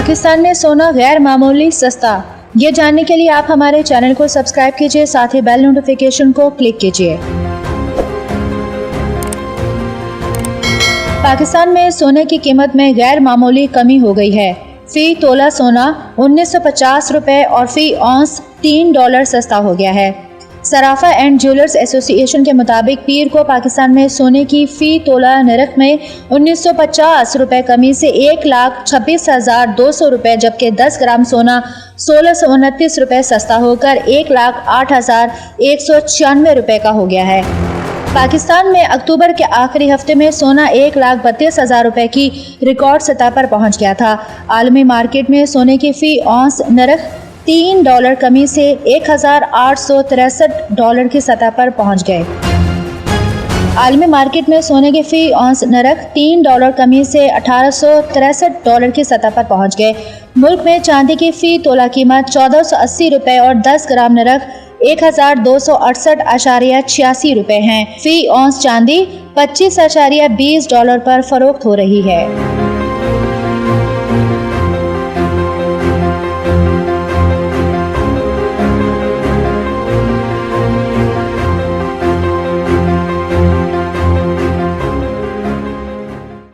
पाकिस्तान में सोना गैर मामूली सस्ता। ये जानने के लिए आप हमारे चैनल को सब्सक्राइब कीजिए, साथ ही बेल नोटिफिकेशन को क्लिक कीजिए। पाकिस्तान में सोने की कीमत में गैर मामूली कमी हो गई है। फी तोला सोना 1950 रुपए और फी औंस $3 सस्ता हो गया है। सराफा एंड ज्वेलर्स एसोसिएशन के मुताबिक पीर को पाकिस्तान में सोने की फी तोला नरख में 1950 रुपए कमी से 1,26,200 रुपए, जबकि 10 ग्राम सोना 1,629 रुपए सस्ता होकर 1,08,196 रुपए का हो गया है। पाकिस्तान में अक्टूबर के आखिरी हफ्ते में सोना 1,32,000 रुपए की रिकॉर्ड सतह पर पहुंच गया था। आलमी मार्केट में सोने की फी औंस नरख $3 कमी से $1,863 की सतह पर पहुंच गए। आलमी मार्केट में सोने की फी औंस नरख $3 कमी से $1,863 की सतह पर पहुंच गए। मुल्क में चांदी की फी तोला कीमत 1,480 रुपए और 10 ग्राम नरख 1,268.86 रुपए हैं। फी औंस चांदी $25.20 पर फरोख्त हो रही है।